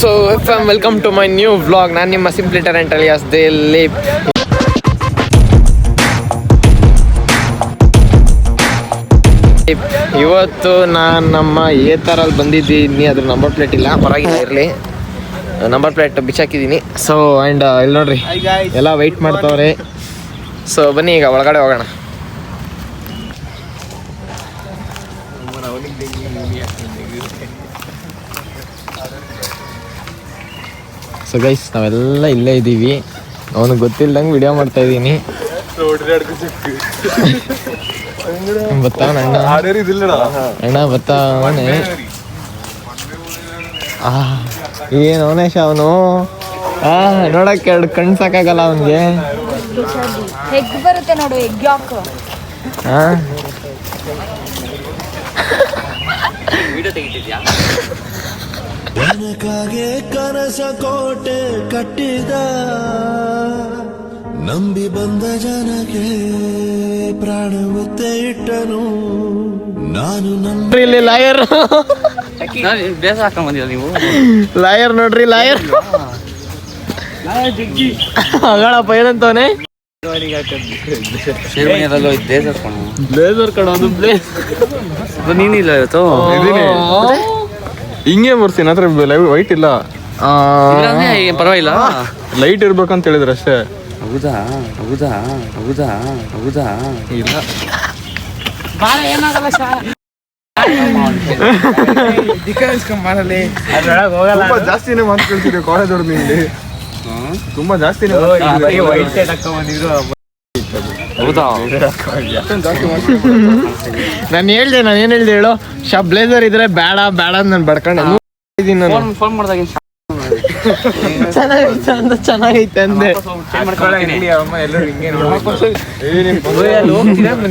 So welcome to my new vlog. ನಾನು ನಿಮ್ಮ simply talent alias Dilip. ಇವತ್ತು ನಾನು ನಮ್ಮ ಏತರಲ್ಲಿ ಬಂದಿದ್ದೀನಿ. ಅದ್ರ ನಂಬರ್ ಪ್ಲೇಟ್ ಇಲ್ಲ, ಪರವಾಗಿಲ್ಲ ಇರಲಿ, ನಂಬರ್ ಪ್ಲೇಟ್ ಬಿಚ್ಚಾಕಿದ್ದೀನಿ. ಸೊ ಆ್ಯಂಡ್ ಇಲ್ಲಿ ನೋಡ್ರಿ ಎಲ್ಲ ವೆಯ್ಟ್ ಮಾಡ್ತಾವ್ರೆ. ಸೊ ಬನ್ನಿ ಈಗ ಒಳಗಡೆ ಹೋಗೋಣ. ಸೊ ಗೈಸ್ ನಾವೆಲ್ಲ ಇಲ್ಲೇ ಇದ್ದೀವಿ. ಅವನಿಗೆ ಗೊತ್ತಿಲ್ದಂಗೆ ವಿಡಿಯೋ ಮಾಡ್ತಾ ಇದ್ದೀನಿ. ಅಣ್ಣ ಬತ್ತಾವಣೆ. ಏನು ಅವನೇಶ ಅವನು ನೋಡಕ್ಕೆ ಎರಡು ಕಣ್ಣು ಸಾಕಾಗಲ್ಲ ಅವನಿಗೆ. ಹೆಗ್ ಬರುತ್ತೆ ನೋಡು, ಹೆಗ್ ಯಾಕೆ ನನಗಾಗೆ ಕನಸ ಕೋಟೆ ಕಟ್ಟಿದ ನಂಬಿ ಬಂದ ಜನಕ್ಕೆ ಪ್ರಾಣ ಒತ್ತೆ ಇಟ್ಟನು ನಾನು. ಇಲ್ಲಿ ಲಾಯರ್ ಬೇಸ ಹಾಕೊಂಡ್ ಬಂದಿಲ್ಲ ನೀವು. ಲಾಯರ್ ನೋಡ್ರಿ, ಲಾಯರ್ ಅಗಳಪ್ಪ ಏನಂತವನೆ. ಬ್ಲೇಸರ್ ಕಣ, ಒಂದು ಬ್ಲೇಸ್. ನೀನಿಲ್ಲ ಇವತ್ತು. ಹಿಂಗೆ ಬರ್ತೀನಿ ಹತ್ರ ವೈಟ್ ಇಲ್ಲ, ಪರವಾಗಿಲ್ಲ, ಲೈಟ್ ಇರ್ಬೇಕಂತ ಹೇಳಿದ್ರೆ ಅಷ್ಟೇ. ಹೌದಾ ಹೌದಾ ಹೌದಾ ಹೌದಾ ಇಲ್ಲ ತುಂಬಾ ಜಾಸ್ತಿನೇ ಮಾತು ಕೇಳ್ತೀರಿ ಕಾಲೇಜ್ ಅವ್ರದ್ದು. ಇಲ್ಲಿ ತುಂಬಾ ಜಾಸ್ತಿನೇ ಹೌದಾ. ನಾನು ಏನ್ ಹೇಳ್ದೆ ಹೇಳು, ಬ್ಲೇಸರ್ ಇದ್ರೆ ಬೇಡ ಬೇಡ ಅಂತ ನಾನು ಬಡ್ಕೊಂಡೆ. ಫೋನ್ ಮಾಡಿದಾಗ ಚೆನ್ನಾಗೈತೆ ಅಂದೆ.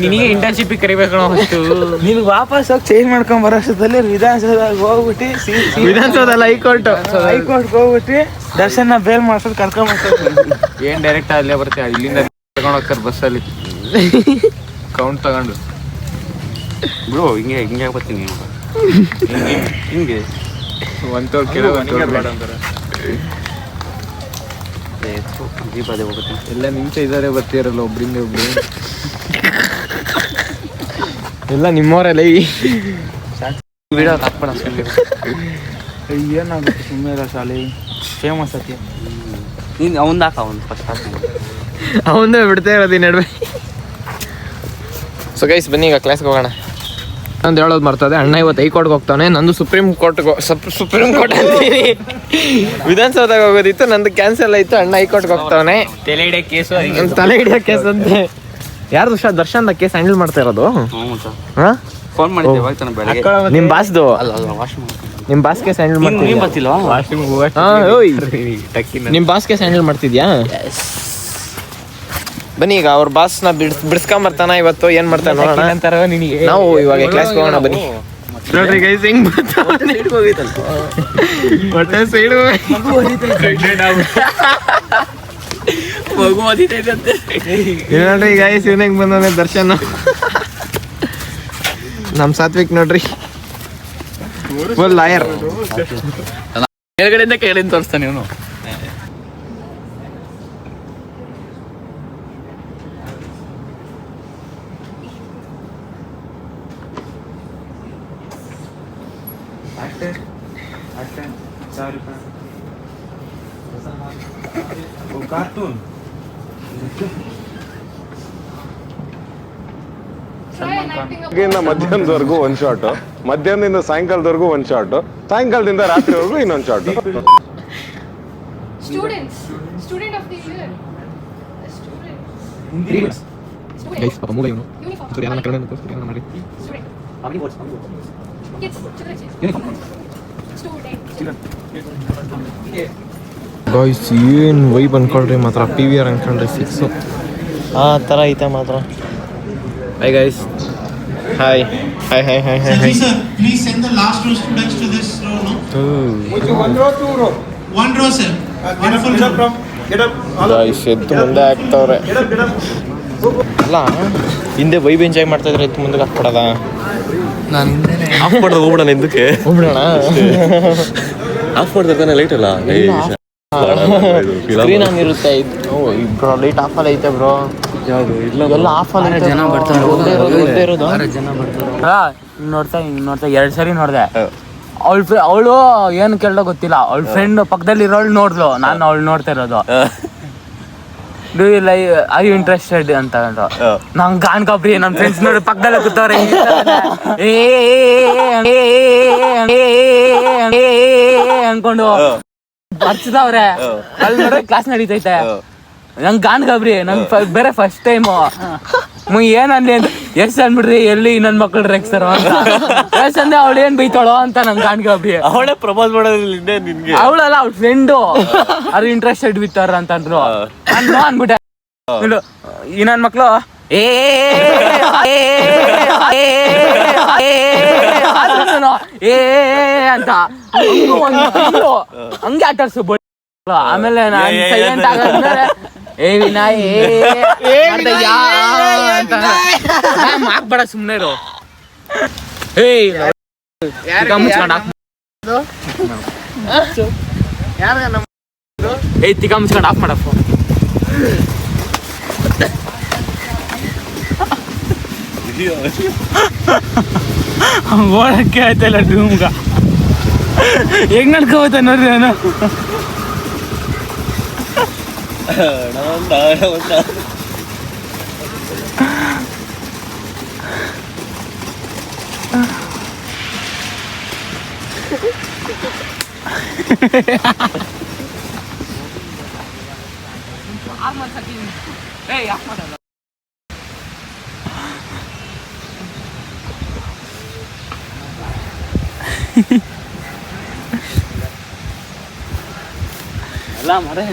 ನಿನಗೆ ಇಂಟರ್ನ್ಶಿಪ್ ಕರಿಬೇಕು. ನಿನ್ಗೆ ವಾಪಸ್ ಹೋಗಿ ಚೇಂಜ್ ಮಾಡ್ಕೊಂಡ್ ಬರೋಷ್ಟದಲ್ಲಿ ವಿಧಾನಸೌಧದಾಗ ಹೋಗ್ಬಿಟ್ಟು ವಿಧಾನಸೌಧಲ್ಲ, ಹೈಕೋರ್ಟ್ಗೆ ಹೋಗ್ಬಿಟ್ಟು ದರ್ಶನ ಬೇಲ್ ಮಾಡ್ಸೋದು ಕರ್ಕೊಂಡ್ ಏನ್ ಡೈರೆಕ್ಟ್ ಅಲ್ಲೇ ಬರ್ತೀಯ, ಇಲ್ಲಿಂದ ತಗೊಂಡ್ ಹೋಗ್ತಾರೆ ಬಸ್ಸಲ್ಲಿ ಕೌಂಟ್ ತಗೊಂಡು. ಬ್ರೋ ಹಿಂಗೆ ಹಿಂಗೆ ಬರ್ತೀನಿ ಹಿಂಗೆ ಒಂತವ್ರು ಕೇಳೋ ಬೇಡ ಅಂತಾರೆ. ದೀಪಾವಳಿ ಹೋಗುತ್ತೆ ಎಲ್ಲ ನಿಮಿಷ ಇದಾರೆ ಬರ್ತೀರಲ್ಲ ಒಬ್ರಿಂದ ಒಬ್ರು. ಎಲ್ಲ ನಿಮ್ಮವರೆಲ್ಲ ಈ ವಿಡಿಯೋ ಹಾಕ್ಬೇಡ. ಏನಾಗುತ್ತೆ ಸುಮ್ಮನೆ ಶಾಲೆ ಫೇಮಸ್ ಐತಿ. ನೀನು ಅವ್ನು ಹಾಕ, ಅವ್ನು ಫಸ್ಟ್ ಹಾಕ. ಅವಂದೇ ಬಿಡ್ತಾ ಇರೋದು ಈ ನಡುವೆ. ಸೊ ಗೈಸ್ ಬನ್ನಿ ಈಗ ಕ್ಲಾಸ್ಗೆ ಹೋಗೋಣ. ನಂದು ಹೇಳೋದು ಬರ್ತದೆ, ಅಣ್ಣ ಇವತ್ತು ಹೈಕೋರ್ಟ್ಗೆ ಹೋಗ್ತಾನೆ. ನಂದು ಸುಪ್ರೀಂ ಕೋರ್ಟ್ ಅಂತೀನಿ, ವಿಧಾನಸೌಧಗೆ ಹೋಗೋದಿತ್ತು, ನಂದು ಕ್ಯಾನ್ಸಲ್ ಆಯಿತು. ಅಣ್ಣ ಹೈಕೋರ್ಟ್ಗೆ ಹೋಗ್ತಾನೆ. ತಲೆ ಹಿಡಿಯೋ ಕೇಸು, ತಲೆ ಹಿಡಿಯೋ ಕೇಸ್ ಅಂತೆ. ಯಾರ್ದು ದರ್ಶನ್ ಕೇಸ್ ಹ್ಯಾಂಡಲ್ ಮಾಡ್ತಾ ಇರೋದು? ಫೋನ್ ಮಾಡಿದ್ದೆ ಇವಾಗ ತಾನೆ ಬೆಳಗ್ಗೆ. ನಿಮ್ಮ ಬಾಸ್ದು ಅಲ್ಲ ಅಲ್ಲ, ವಾಶ್ ನಿಮ್ಮ ಬಾಸ್ ಕೇಸ್ ಹ್ಯಾಂಡಲ್ ನೀನು ಮಾಡ್ತಿದ್ಯಾ? ಬರ್ತಿಲ್ವಾ? ನಿಮ್ಮ ಬಾಸ್ ಕೇಸ್ ಹ್ಯಾಂಡಲ್ ಮಾಡ್ತಿದ್ಯಾ? ಬನ್ನಿ ಈಗ ಅವ್ರ ಬಾಸ್ನ ಬಿಡಿಸ್ಕೊಂಬರ್ತಾನ ಇವತ್ತು. ಏನ್ ಮಾಡ್ತಾನೆ ನೋಡೋಣ. ನಾವು ಇವಾಗ ಕ್ಲಾಸ್ಗೆ ಹೋಗೋಣ ಬನ್ನಿ. ನೋಡ್ರಿ ಗೈಸ್ ಹೆಂಗ್ ಹೊಟ್ಟೆ ಸೈಡ್ ನೋಡ್ರಿ ಗೈಸ್ ಇವನ್ ಹೆಂಗ್ ಬಂದವನೆ ದರ್ಶನ್. ನಮ್ ಸಾತ್ವಿಕ್ ನೋಡ್ರಿ ಫುಲ್ ಲಾಯರ್. ಕೆಳಗಡೆಯಿಂದ ಕೆಳಗಡೆ ತೋರಿಸ್ತಾನೆ ಇವನು. ಕಾರ್ಟೂನ್ ಮಧ್ಯಾಹ್ನದವರೆಗೂ ಒಂದ್ ಶಾಟ್, ಮಧ್ಯಾಹ್ನದಿಂದ ಸಾಯಂಕಾಲದವರೆಗೂ ಒಂದ್ ಶಾಟ್, ಸಾಯಂಕಾಲದಿಂದ ರಾತ್ರಿವರೆಗೂ ಇನ್ನೊಂದ್ shot. Student of the year, guys ಪಾಪ ಮೂಗ ಇವನು. ಸರಿ ಯಾರನ್ನ ಕನ್ನಡ ತೋರಿಸ್ತೀನಿ ಮಾಡಿ. ಗಾಯ್ಸ್ ಏನು ವೈಬ್ ಅನ್ಕೊಳ್ರಿ ಮಾತ್ರ. PVR ಅನ್ಕೊಂಡ್ರೆ 6 ಆ ಥರ ಐತೆ ಮಾತ್ರ. Hi guys, hi hi hi hi hi hi. Sir, please send the last row students to this row, no? One row, two row. One row, sir. One full row. Guys ಎದ್ದು ಮುಂದೆ ಹಾಕ್ತವ್ರೆ. ಅಲ್ಲ ಹಿಂದೆ vibe enjoy ಮಾಡ್ತಾ ಇದ್ರೆ ಎದ್ದು ಮುಂದೆ ಹಾಕ್ಬಿಡೋದ? ನಾನು of ಮಾಡೋದು ಹೋಗ್ಬಿಡೋಣ, ಹಿಂದಕ್ಕೆ ಹೋಗ್ಬಿಡೋಣ. ಆಫ್ ಮಾಡ್ತಾರೆ ಲೈಟ್ ಅಲ್ಲ ಸ್ಕ್ರೀನ್ ಹಂಗಿರುತ್ತೆ ಬ್ರೋ, ಲೈಟ್ ಆಫ್ ಅಲ್ಲಿ ಐತೆ ಬ್ರೋ. ಎಲ್ಲ ಆಫ್ ಅಲ್ಲಿ ಜನ ಬರ್ತಾರೆ. ಇರೋದು ನೋಡ್ತಾ 2 ಸರಿ ನೋಡ್ದೆ. ಅವಳು ಏನು ಕೇಳೋ ಗೊತ್ತಿಲ್ಲ. ಅವಳ ಫ್ರೆಂಡ್ ಪಕ್ಕದಲ್ಲಿ ಇರೋಳು ನೋಡ್ಲು, ನಾನು ಅವಳು ನೋಡ್ತಾ ಇರೋದು. ಡೂ ಯು ಲೈ ಆರ್ ಯು ಇಂಟ್ರೆಸ್ಟೆಡ್ ಅಂತ ನಂಗೆ ಗಾನ್ಕಾಬ್ರಿ ನನ್ನ ಫ್ರೆಂಡ್ಸ್ ನೋಡಿ ಪಕ್ಕದಲ್ಲೇ ಕೂತವ್ರೆ ಅನ್ಕೊಂಡು ಬರ್ತಿದವ್ರೆ. ಅಲ್ಲಿ ನೋಡ್ರೆ ಕ್ಲಾಸ್ ನಡೀತೈತೆ. ನಂಗೆ ಗಾನ್ಕಾಬ್ರಿ ನಂಗೆ ಬೇರೆ ಫಸ್ಟ್ ಟೈಮು ಏನನ್ಲಿ ಅಂತ ಎಷ್ಟು ಅಂದ್ಬಿಡ್ರಿ ಎಲ್ಲಿ ನನ್ನ ಮಕ್ಳು ರೇಗ್ಸ್ತಾರೋ ಅಂತ. ಎಷ್ಟು ಅಂದೆ ಅವಳು ಏನ್ ಬೈತಾಳೋ ಅಂತ ನಂಗೆ ಗಾನ್ಕಾಬ್ರಿ. ಅವಳೇ ಪ್ರಪೋಸ್ ಮಾಡೋದಿಲ್ಲ ನಿನ್ಗೆ. ಅವಳಲ್ಲ ಅವ್ಳ ಫ್ರೆಂಡು ಅದು ಇಂಟ್ರೆಸ್ಟೆಡ್ ವಿತ್ತಾರ ಅಂತಂದ್ರು. ಅನ್ಬಿಟ್ಟೆ ಈ ನನ್ ಮಕ್ಳು ಅಂತ ಹಂಗೆ ಆಟಾಡ್ಸು. ಆಮೇಲೆ ನಾನು ಸೈಲೆಂಟ್ ಆಗಾದ್ಮೇಲೆ ವಿನಾಯ್ ಅಂತ ಹಾಕ್ಬೇಡ ಸುಮ್ನೆ ಇರು. ತಿಕ್ಕ ಮುಚ್ಕೊಂಡು ಆಫ್ ಮಾಡಪ್ಪ. ಓಡಕ್ಕೆ ಆಯ್ತಲ್ಲ ಡೂಮ್ಗ ಹೆಂಗ್ ನಡ್ಕೋತ ನೋಡ್ರಿ ನಾನು. ಎಲ್ಲ ಮರೆ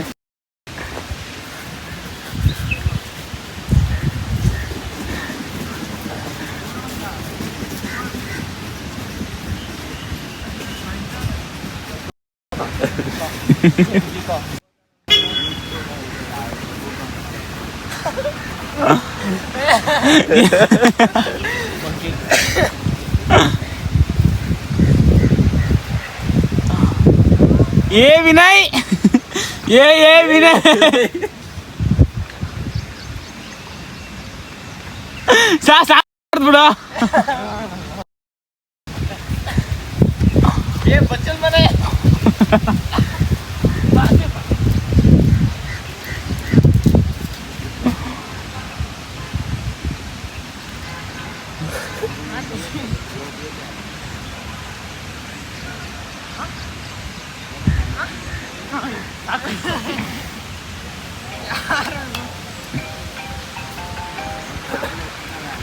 ಏ ವಿನಯ್ ಏ ವಿನಯ್ ಬಿಡ.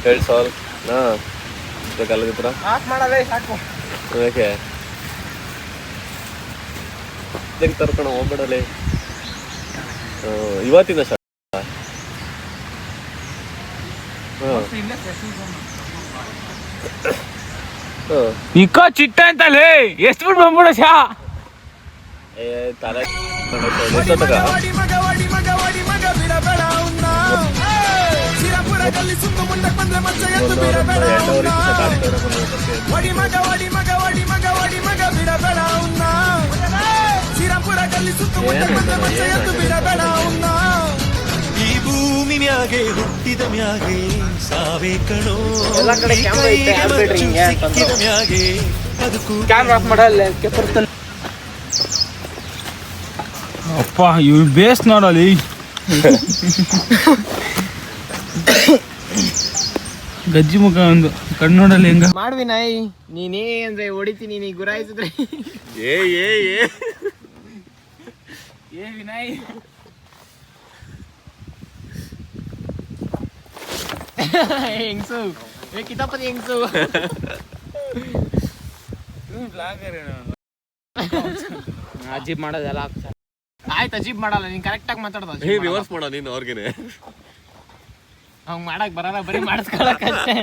ಹೇಳಿ ಸಾಲ್ ಕಲ್ಲದಿತ್ರ ಯಾಕೆ ತರ್ಕೊಂಡು ಹೋಗ್ಬೇಡಲೇ ಇವತ್ತಿಂದ ಇಕ್ಕ ಚಿಟ್ಟ ಅಂತಲೇ ಎಷ್ಟು ಬಿಟ್ಟು ಬಂದ್ಬಿಡ ಶಾ ತಲೆ ಈ ಭೂಮಿ ಮ್ಯಾಗೆ ಹುಟ್ಟಿದ ಮ್ಯಾಗೆ ಸಾವೇ ಕಣೋ ಎಲ್ಲ ಕಡೆ ಕ್ಯಾಮ್ರಾ ಐತೆ, ಆಡ್ಬೇಡ್ರಿ ಹಿಂಗೆ ಅಂತಂದ್ರು. ಮ್ಯಾಗೆ ಅದಕ್ಕೂ ಕ್ಯಾಮ್ರಾ ಆಫ್ ಮಾಡಲ್ಲ. ಅಪ್ಪ ಇವ್ ಬೇಸ್ ನೋಡಲಿ. ಗಜ್ಜಿ ಮುಖ ಒಂದು ಕಣ್ಣು ನೋಡಲಿ ಹೆಂಗ ಮಾಡ್ವಿ ನಾಯಿ. ನೀನೇ ಅಂದ್ರೆ ಹೊಡಿತೀನಿ, ನೀ ಗುರಾಯಿಸಿದ್ರೆ. ಏ ವಿನಯ್ ಹೆಂಗ್ಸು ಕಿತಾಪತಿ ಹೆಂಗ್ಸು. ಅಜೀಬ್ ಮಾಡೋದೆಲ್ಲ ಆಯ್ತು, ಅಜೀಬ್ ಮಾಡಲ್ಲ, ನೀನ್ ಕರೆಕ್ಟಾಗಿ ಮಾತಾಡೋದು. ರಿವರ್ಸ್ ಮಾಡೋ ನೀನು ಅವ್ರಿಗೇನೆ. ಹಂಗ ಮಾಡಕ್ ಬರಲ್ಲ, ಬರೀ ಮಾಡಿಸ್ಕೊಳಕಷ್ಟೇ.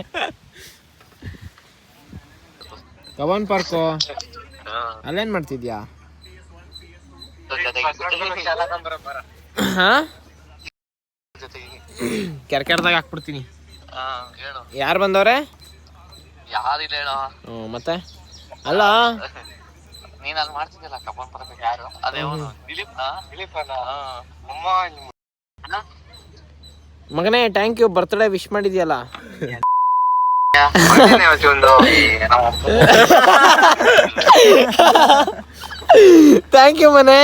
ಕವನ್ ಪಾರ್ಕು ಅಲ್ಲೇನ್ ಮಾಡ್ತಿದ್ಯಾ? ಕೆರ್ಕೆರ್ದಾಗ ಹಾಕ್ಬಿಡ್ತೀನಿ. ಯಾರು ಬಂದವ್ರೆ? ಯಾರಿಲ್ಲ ಮತ್ತೆ ಅಲ್ಲ ನೀನ್ ಅಲ್ಲಿ ಮಾಡ್ತಿದ್ದಿಲ್ಲ ಕಬ್ಬನ್ ಬರಬೇಕು ಯಾರು ಅದೇ ಅವನು ದಿಲೀಪ್ ಮಗನೇ ಥ್ಯಾಂಕ್ ಯು ಬರ್ತ್ಡೇ ವಿಶ್ ಮಾಡಿದ್ಯಲ್ಲ. ಥ್ಯಾಂಕ್ ಯು ಮನೆ.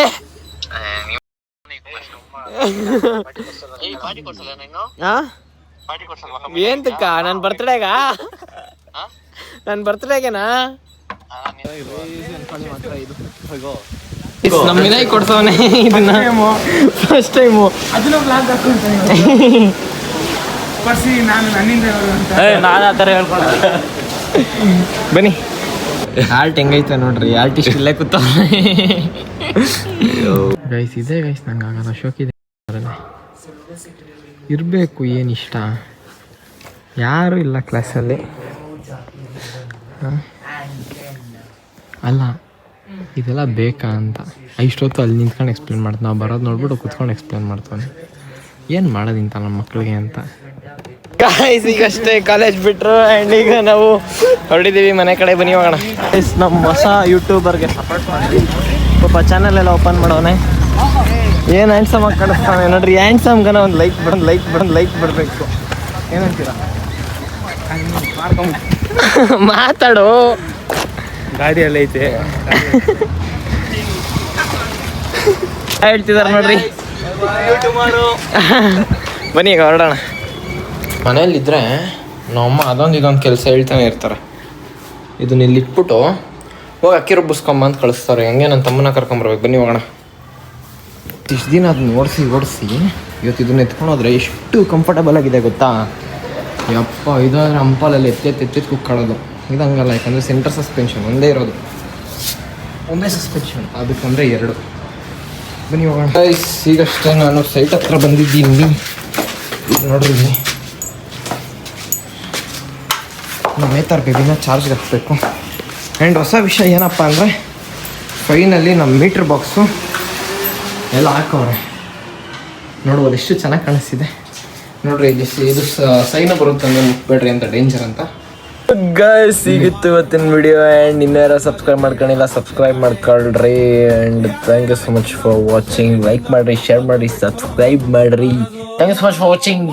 ಏಂತಕ್ಕ ನನ್ನ ಬರ್ತ್ಡೇಗಾ? ನನ್ನ ಬರ್ತ್ಡೇಗೆನಾ? ನಮ್ಮ ವಿನಯ್ ಕೊಡ್ಸವನೆ ಇದನ್ನ ಫಸ್ಟ್ ಟೈಮು. ನಾನು ಆ ಥರ ಹೇಳ್ಕೊಂಡೆ. ಬನ್ನಿ ಆಲ್ಟ್ ಹೆಂಗೈತೆ ನೋಡ್ರಿ. ಆರ್ಟಿಸ್ಟ್ ಇಲ್ಲೇ ಕೂತವ್ರೆ ಗೈಸ್. ಇದೆ ಗೈಸ್ ನಂಗೆ ಆಗಲ್ಲ. ಅಶೋಕ್ ಇದೆ ಇರಬೇಕು. ಏನು ಇಷ್ಟ ಯಾರು ಇಲ್ಲ ಕ್ಲಾಸಲ್ಲಿ. ಅಲ್ಲ ಇದೆಲ್ಲ ಬೇಕಾ ಅಂತ ಇಷ್ಟೊತ್ತು ಅಲ್ಲಿ ನಿಂತ್ಕೊಂಡು ಎಕ್ಸ್ಪ್ಲೇನ್ ಮಾಡ್ತಾನೆ. ನಾವು ಬರೋದು ನೋಡ್ಬಿಟ್ಟು ಕೂತ್ಕೊಂಡು ಎಕ್ಸ್ಪ್ಲೇನ್ ಮಾಡ್ತಾನೆ. ಏನು ಮಾಡೋದಿಂತ ನಮ್ಮ ಮಕ್ಕಳಿಗೆ ಅಂತ. ಗಾಯ್ಸ್ ಈಗಷ್ಟೇ ಕಾಲೇಜ್ ಬಿಟ್ರು ಆ್ಯಂಡ್ ಈಗ ನಾವು ಹೊರಟಿದ್ದೀವಿ ಮನೆ ಕಡೆ. ಬನ್ನಿ ಹೋಗೋಣ. ನಮ್ಮ ಹೊಸ ಯೂಟ್ಯೂಬರ್ಗೆ ಸಪೋರ್ಟ್ ಮಾಡಿ ಪಾಪ ಚಾನಲ್ ಎಲ್ಲ ಓಪನ್ ಮಾಡೋನೆ. ಏನು ಹ್ಯಾಂಡ್ಸಮ್ ಆಗಿ ಕಾಣಿಸ್ತಾನೆ ನೋಡ್ರಿ. ಹ್ಯಾಂಡ್ಸಮ್ಗನ ಒಂದು ಲೈಕ್ ಬಿಡಬೇಕು. ಏನಂತೀರ? ಮಾತಾಡು. ಗಾಡಿಯಲ್ಲಿ ಐತೆ ಹೇಳ್ತಿದಾರೆ ನೋಡ್ರಿ. ಬನ್ನಿ ಈಗ ಹೊರಡೋಣ. ಮನೇಲಿದ್ದರೆ ನಮ್ಮಮ್ಮ ಇದೊಂದು ಕೆಲಸ ಹೇಳ್ತಾನೆ ಇರ್ತಾರೆ. ಇದನ್ನ ಇಲ್ಲಿ ಇಟ್ಬಿಟ್ಟು ಹೋಗಿ ಅಕ್ಕಿ ರುಬ್ಬಿಸ್ಕೊಂಬ ಅಂತ ಕಳಿಸ್ತಾರೆ. ಹಂಗೆ ನನ್ನ ತಮ್ಮನ ಕರ್ಕೊಂಬರ್ಬೇಕು. ಬನ್ನಿ ಹೋಗೋಣ. ಇಷ್ಟು ದಿನ ಅದನ್ನ ಓಡಿಸಿ ಇವತ್ತು ಇದನ್ನ ಎತ್ಕೊಂಡು ಹೋದ್ರೆ ಎಷ್ಟು ಕಂಫರ್ಟಬಲ್ ಆಗಿದೆ ಗೊತ್ತಾ? ಯಪ್ಪ ಇದಾದ್ರೆ ಅಂಪಾಲಲ್ಲಿ ಎತ್ತಿ ಕುಕ್ಕಾಡೋದು. ಇದು ಹಂಗಲ್ಲ, ಯಾಕಂದರೆ ಸೆಂಟರ್ ಸಸ್ಪೆನ್ಷನ್ ಒಂದೇ ಇರೋದು. ಒಂದೇ ಸಸ್ಪೆನ್ಷನ್, ಅದಕ್ಕಂದರೆ 2. ಬನ್ನಿ ಹೋಗೋಣ. ಈಗಷ್ಟೇ ನಾನು ಸೈಟ್ ಹತ್ರ ಬಂದಿದ್ದೀನಿ. ನೋಡ್ರಿ ಇಲ್ಲಿ ನಮ್ಮ ನೇತಾರ್ ಬೇಬಿನ ಚಾರ್ಜ್ಗೆ ಹಾಕಬೇಕು. ಆ್ಯಂಡ್ ಹೊಸ ವಿಷಯ ಏನಪ್ಪ ಅಂದರೆ ಫೈನಲ್ಲಿ ನಮ್ಮ ಮೀಟ್ರ್ ಬಾಕ್ಸು ಎಲ್ಲ ಹಾಕವ್ರೆ. ನೋಡ್ಬೋದು ಎಷ್ಟು ಚೆನ್ನಾಗಿ ಕಾಣಿಸ್ತಿದೆ ನೋಡ್ರಿ. ಇಲ್ಲಿ ಇದು ಸೈನ ಬರುತ್ತೆ ಅಂದರೆ ಮುಟ್ಬೇಡ್ರಿ ಅಂತ, ಡೇಂಜರ್ ಅಂತ. ಗೈಸ್ ಸಿಗಿತ್ತು ಇವತ್ತಿನ ವಿಡಿಯೋ. ಆ್ಯಂಡ್ ಇನ್ಯಾರ ಸಬ್ಸ್ಕ್ರೈಬ್ ಮಾಡ್ಕೊಂಡಿಲ್ಲ ಸಬ್ಸ್ಕ್ರೈಬ್ ಮಾಡ್ಕೊಳ್ರಿ. And thank you so much for watching. Like ಮಾಡಿರಿ, ಶೇರ್ ಮಾಡಿರಿ, ಸಬ್ಸ್ಕ್ರೈಬ್ ಮಾಡಿರಿ. Thank you so much for watching.